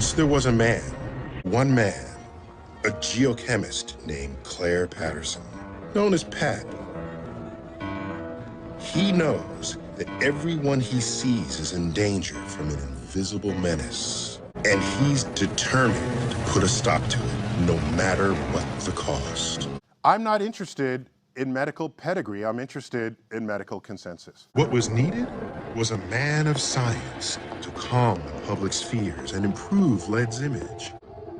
Once there was a man, one man, a geochemist named Claire Patterson, known as Pat. He knows that everyone he sees is in danger from an invisible menace, and he's determined to put a stop to it, no matter what the cost. I'm not interested in medical pedigree. I'm interested in medical consensus. What was needed was a man of science to calm the public's fears and improve lead's image.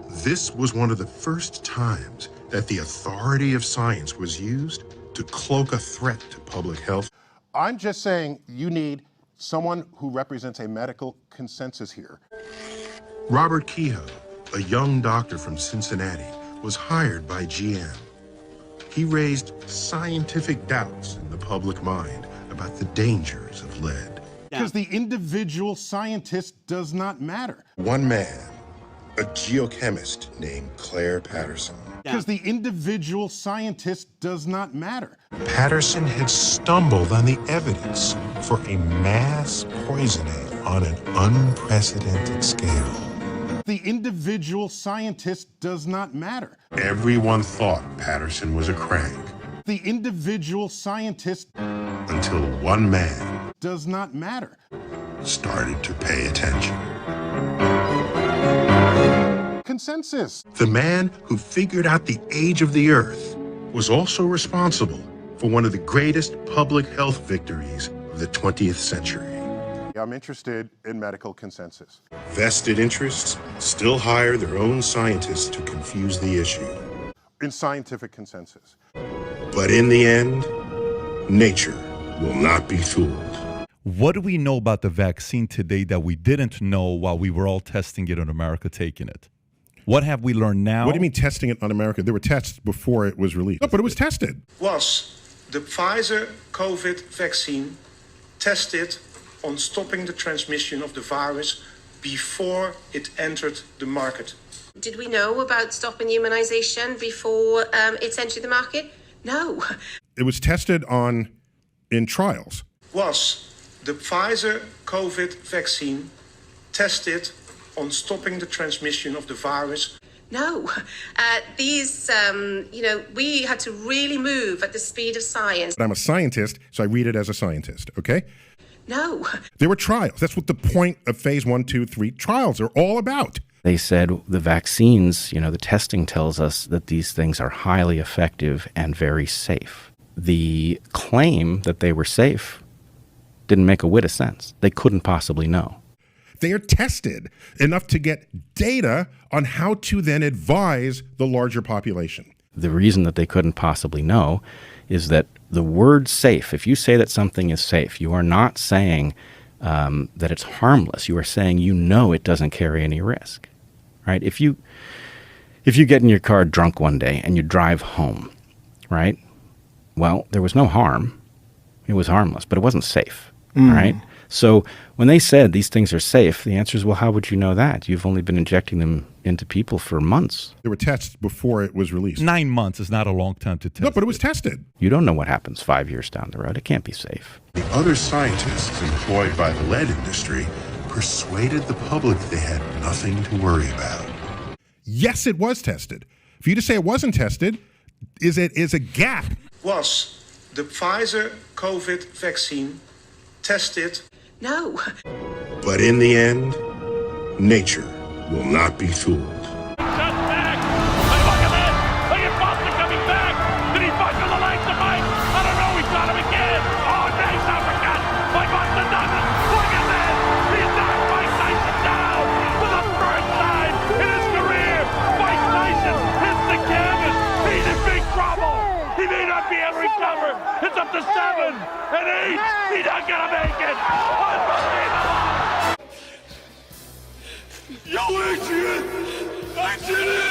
This was one of the first times that the authority of science was used to cloak a threat to public health. I'm just saying you need someone who represents a medical consensus here. Robert Kehoe, a young doctor from Cincinnati, was hired by GM. He raised scientific doubts in the public mind about the dangers of lead. Because the individual scientist does not matter. One man, a geochemist named Claire Patterson. Because the individual scientist does not matter. Patterson had stumbled on the evidence for a mass poisoning on an unprecedented scale. The individual scientist does not matter. Everyone thought Patterson was a crank. The individual scientist Until one man does not matter. started to pay attention. Consensus. The man who figured out the age of the Earth was also responsible for one of the greatest public health victories of the 20th century. I'm interested in medical consensus. Vested interests still hire their own scientists to confuse the issue. In scientific consensus. But in the end, nature will not be fooled. What do we know about the vaccine today that we didn't know while we were all testing it in America, taking it? What have we learned now? What do you mean testing it on America? There were tests before it was released. No, but it was tested. Was the Pfizer COVID vaccine tested on stopping the transmission of the virus before it entered the market? Did we know about stopping immunization before it entered the market? No. It was tested in trials. Was the Pfizer COVID vaccine tested on stopping the transmission of the virus? No. We had to really move at the speed of science. But I'm a scientist, so I read it as a scientist, okay? No. There were trials. That's what the point of phase 1, 2, 3 trials are all about. They said the vaccines, the testing tells us that these things are highly effective and very safe. The claim that they were safe didn't make a whit of sense. They couldn't possibly know. They are tested enough to get data on how to then advise the larger population. The reason that they couldn't possibly know is that the word safe, if you say that something is safe, you are not saying that it's harmless. You are saying it doesn't carry any risk, right? If you get in your car drunk one day and you drive home, right? Well, there was no harm. It was harmless, but it wasn't safe, right? So when they said these things are safe, the answer is, well, how would you know that? You've only been injecting them into people for months. There were tests before it was released. 9 months is not a long time to test. No, but it was tested. You don't know what happens 5 years down the road. It can't be safe. The other scientists employed by the lead industry persuaded the public they had nothing to worry about. Yes, it was tested. For you to say it wasn't tested is a gap. Was the Pfizer COVID vaccine tested? No. But in the end, nature will not be fooled. Just back! Hey, look at this! Look at Boston coming back! Did he fight for the life of Mike? I don't know, he got him again! Oh, nice uppercut! Mike Boston does it! Look at this! He's knocked Mike Tyson down for the first time in his career! Mike Tyson hits the canvas! He's in big trouble! He may not be able to recover! It's up to 7 and 8! He's not gonna make it! Unbelievable! Yo, Adrian! I did it!